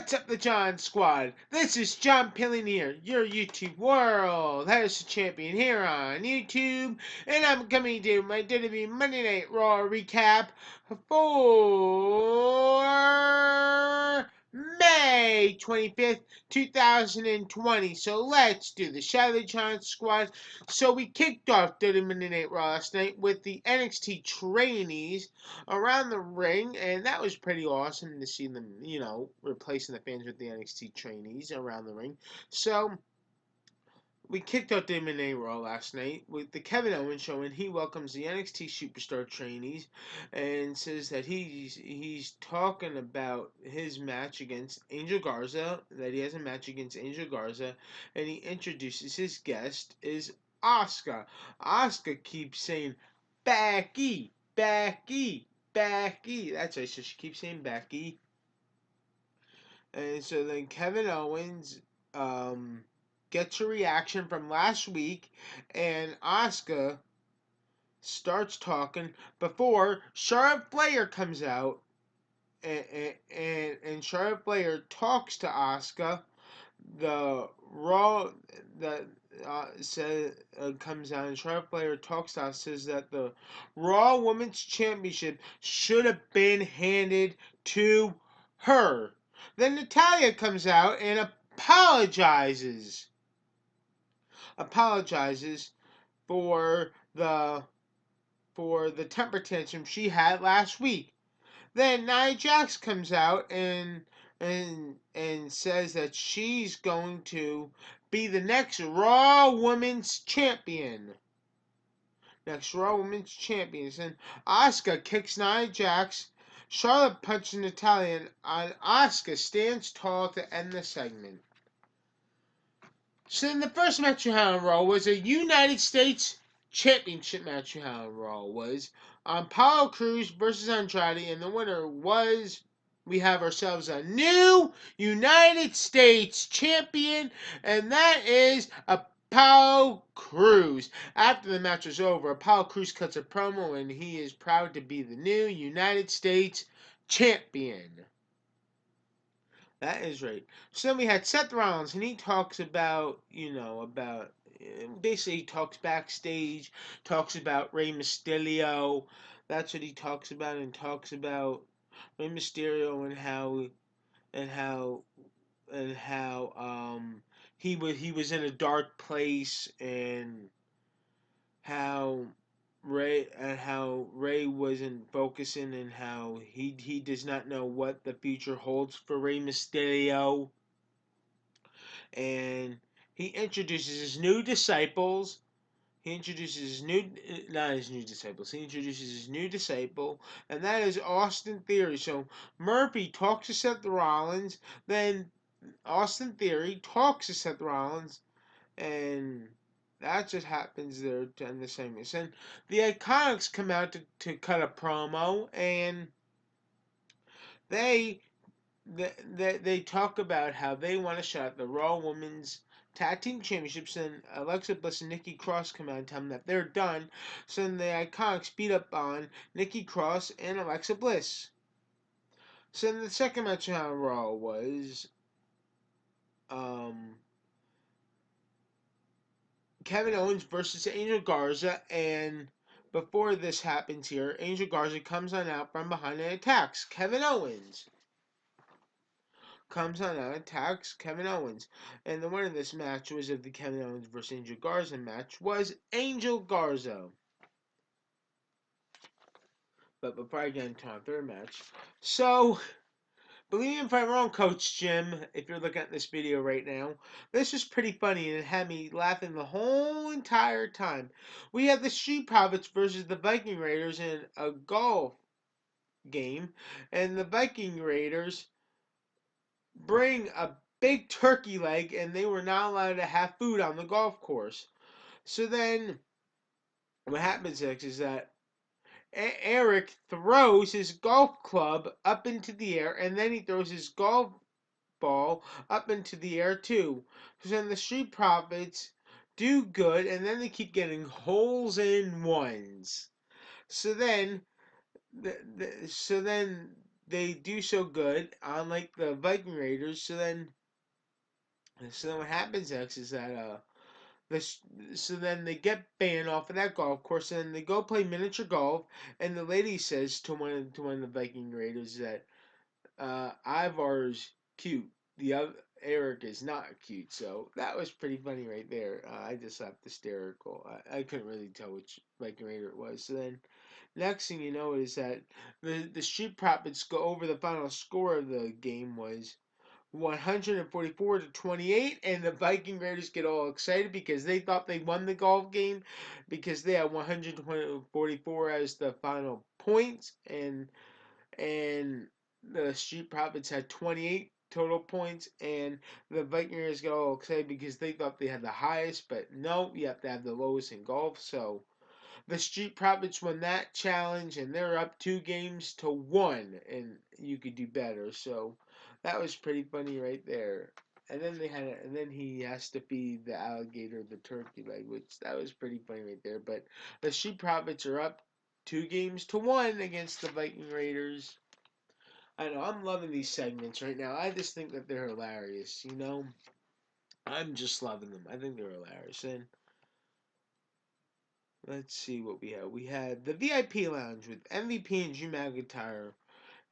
What's up, the John Squad? This is John Pillionaire, your YouTube world Here's the champion here on YouTube, and I'm coming to my WWE Monday Night Raw recap for May 25th, 2020. So let's do the Shout of the John Squad. So we kicked off WWE Monday Night Raw last night with the NXT trainees around the ring, and that was pretty awesome to see them, replacing the fans with the NXT trainees around the ring. So we kicked out the Monday Night Raw last night with the Kevin Owens show, and he welcomes the NXT Superstar trainees and says that he's talking about his match against Angel Garza, that he has a match against Angel Garza, and he introduces his guest is Asuka. Asuka keeps saying Becky, Becky, Becky. That's right, so she keeps saying Becky. And so then Kevin Owens gets a reaction from last week, and Asuka starts talking before Charlotte Flair comes out, and Charlotte Flair talks to Asuka. The Raw that comes out, and Charlotte Flair talks to us, says that the Raw Women's Championship should have been handed to her. Then Natalya comes out and apologizes for the temper tantrum she had last week. Then Nia Jax comes out and says that she's going to be the next Raw Women's Champion. And Asuka kicks Nia Jax. Charlotte punches Natalya, and Asuka stands tall to end the segment. So then the first match you had on Raw was a United States Championship match you had on Raw. Was Apollo Crews versus Andrade, and the winner was, we have ourselves a new United States Champion, and that is Apollo Crews. After the match was over, Apollo Crews cuts a promo, and he is proud to be the new United States Champion. That is right. So then we had Seth Rollins, and he talks about, basically he talks backstage, talks about Rey Mysterio. That's what he talks about, and talks about Rey Mysterio and how he was in a dark place, and how Ray wasn't focusing, and how he does not know what the future holds for Rey Mysterio. And he introduces his new disciples. He introduces his new disciple, and that is Austin Theory. So Murphy talks to Seth Rollins, then Austin Theory talks to Seth Rollins, and that just happens there to end the segment. And the Iconics come out to cut a promo, and they talk about how they want to shot at the Raw Women's Tag Team Championships, and Alexa Bliss and Nikki Cross come out and tell them that they're done. So then the Iconics beat up on Nikki Cross and Alexa Bliss. So then the second match on Raw was Kevin Owens versus Angel Garza, and before this happens here, Angel Garza comes on out from behind and attacks Kevin Owens. Kevin Owens. And the winner of this match was of the Kevin Owens versus Angel Garza match was Angel Garza. But before I get into our third match, so believe me if I'm wrong, Coach Jim, if you're looking at this video right now, this was pretty funny and it had me laughing the whole entire time. We had the Street Profits versus the Viking Raiders in a golf game, and the Viking Raiders bring a big turkey leg, and they were not allowed to have food on the golf course. So then what happens next is that Eric throws his golf club up into the air, and then he throws his golf ball up into the air too. So then the Street Profits do good, and then they keep getting holes in ones. So then they do so good, unlike the Viking Raiders. So then what happens next is that this, so then they get banned off of that golf course, and then they go play miniature golf. And the lady says to one of the Viking Raiders that Ivar's cute. The other Eric is not cute. So that was pretty funny right there. I just laughed hysterical. I couldn't really tell which Viking Raider it was. So then next thing you know is that the Street Profits go over. The final score of the game was 144-28, and the Viking Raiders get all excited because they thought they won the golf game because they had 144 as the final points, and the Street Profits had 28 total points, and the Viking Raiders got all excited because they thought they had the highest, but no, you have to have the lowest in golf. So the Street Profits won that challenge, and they're up 2 games to 1, and you could do better. So that was pretty funny right there. And then he has to feed the alligator the turkey leg, which that was pretty funny right there. But the Street Profits are up 2 games to 1 against the Viking Raiders. I know I'm loving these segments right now. I just think that they're hilarious. I'm just loving them. I think they're hilarious. And let's see what we had. We had the VIP Lounge with MVP and Drew McIntyre,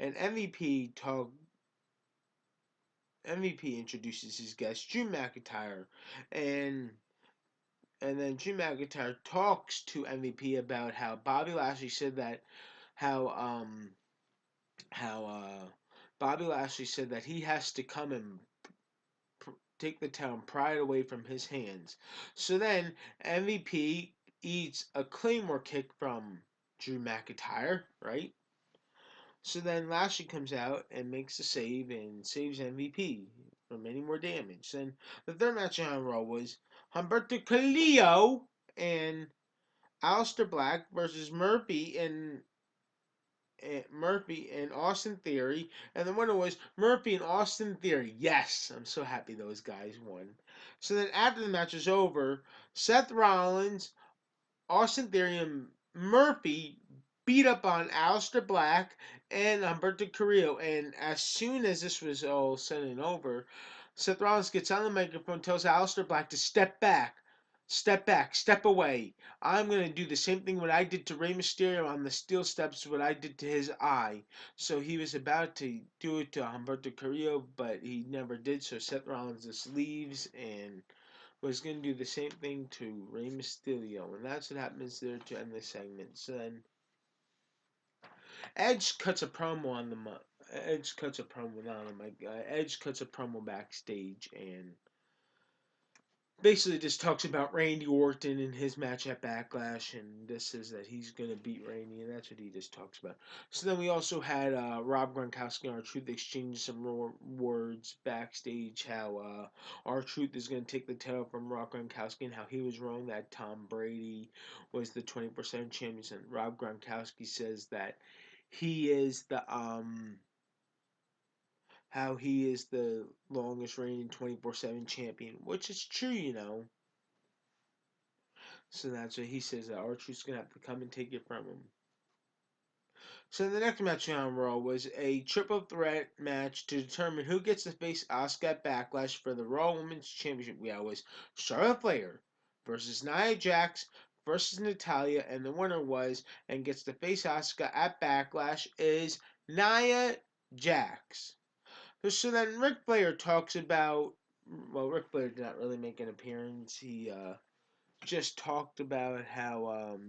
and MVP introduces his guest Drew McIntyre, and and then Drew McIntyre talks to MVP about how Bobby Lashley said that how Bobby Lashley said that he has to come and take the town pride away from his hands. So then MVP eats a Claymore kick from Drew McIntyre, right? So then Lashley comes out and makes a save and saves MVP from any more damage. Then the third match on Raw was Humberto Carrillo and Aleister Black versus Murphy and Austin Theory, and the winner was Murphy and Austin Theory. Yes, I'm so happy those guys won. So then after the match was over, Seth Rollins, Austin Theory, and Murphy beat up on Aleister Black and Humberto Carrillo. And as soon as this was all said and over, Seth Rollins gets on the microphone, tells Aleister Black to step back, step away. I'm going to do the same thing what I did to Rey Mysterio on the steel steps, what I did to his eye. So he was about to do it to Humberto Carrillo, but he never did. So Seth Rollins just leaves and was going to do the same thing to Rey Mysterio. And that's what happens there to end this segment. So then Edge cuts a promo on the mic. Edge cuts a promo not on the mic. Edge cuts a promo backstage and basically just talks about Randy Orton and his match at Backlash, and this says that he's gonna beat Randy, and that's what he just talks about. So then we also had Rob Gronkowski and R-Truth exchange some more words backstage. How R-Truth is gonna take the title from Rob Gronkowski, and how he was wrong that Tom Brady was the 24/7 champion. And Rob Gronkowski says that he is the how he is the longest reigning 24/7 champion, which is true. So that's what he says that R-Truth's gonna have to come and take it from him. So the next match on Raw was a triple threat match to determine who gets to face Asuka at Backlash for the Raw Women's Championship. Yeah, it was Charlotte Flair versus Nia Jax versus Natalya, and the winner was and gets to face Asuka at Backlash is Nia Jax. So then Ric Flair talks about. Well, Ric Flair did not really make an appearance. He just talked about how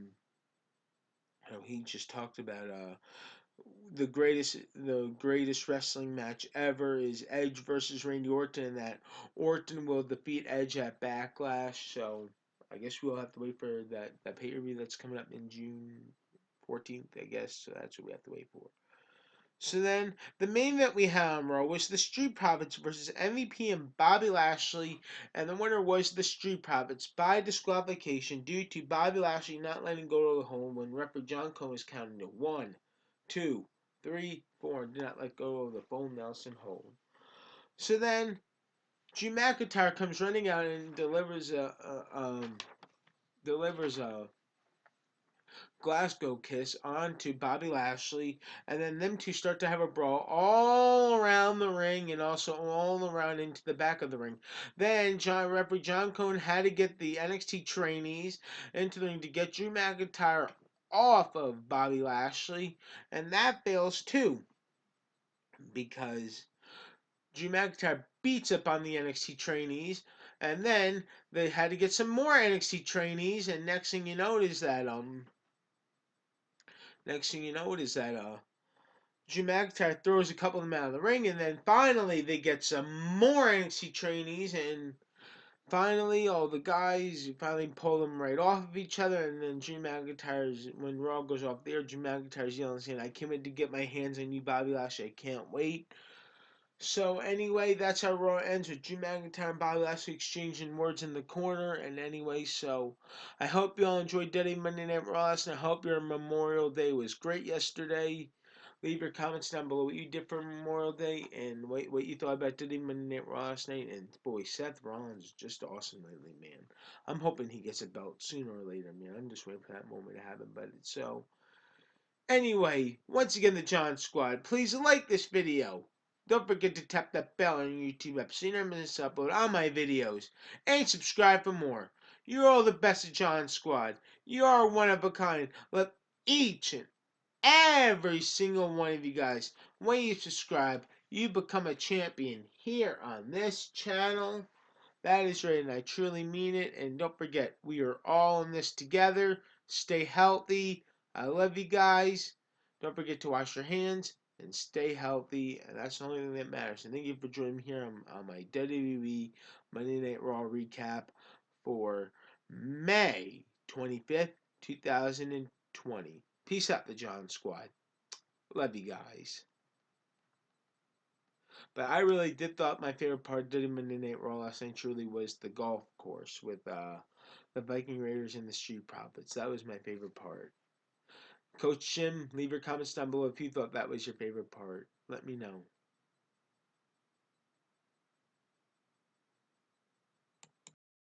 he just talked about the greatest wrestling match ever is Edge versus Randy Orton, and that Orton will defeat Edge at Backlash. So I guess we'll have to wait for that pay per view that's coming up in June 14th. I guess so. That's what we have to wait for. So then, the main event we had on Raw was the Street Profits versus MVP and Bobby Lashley, and the winner was the Street Profits by disqualification due to Bobby Lashley not letting go of the hold when referee John Cone was counting to 1, 2, 3, 4, and did not let go of the full Nelson hold. So then, Drew McIntyre comes running out and delivers a Glasgow kiss onto Bobby Lashley, and then them two start to have a brawl all around the ring and also all around into the back of the ring. Then referee John Cone had to get the NXT trainees into the ring to get Drew McIntyre off of Bobby Lashley, and that fails too because Drew McIntyre beats up on the NXT trainees, and then they had to get some more NXT trainees, and next thing you know it is that Drew McIntyre throws a couple of them out of the ring, and then finally they get some more NXT trainees, and finally all the guys finally pull them right off of each other, and then Drew McIntyre's, when Raw goes off there, Drew McIntyre's yelling saying, "I came in to get my hands on you, Bobby Lashley, I can't wait." So anyway, that's how Raw ends with Drew McIntyre and Bobby Lashley exchanging words in the corner. And anyway, so I hope you all enjoyed WWE Monday Night Raw last night. I hope your Memorial Day was great yesterday. Leave your comments down below what you did for Memorial Day and what you thought about WWE Monday Night Raw last night. And boy, Seth Rollins is just awesome lately, man. I'm hoping he gets a belt sooner or later, man. I'm just waiting for that moment to happen. But it's so. Anyway, once again, the John Squad, please like this video. Don't forget to tap that bell on your YouTube app so you never miss an upload all my videos. And subscribe for more. You're all the best of John Squad. You are one of a kind. Let each and every single one of you guys, when you subscribe, you become a champion here on this channel. That is right, and I truly mean it. And don't forget, we are all in this together. Stay healthy. I love you guys. Don't forget to wash your hands and stay healthy. And that's the only thing that matters. And thank you for joining me here on my WWE Monday Night Raw recap for May 25th, 2020. Peace out, the John Squad. Love you guys. But I really did thought my favorite part of WWE Monday Night Raw last night truly was the golf course with the Viking Raiders and the Street Profits. That was my favorite part. Coach Jim, leave your comments down below if you thought that was your favorite part. Let me know.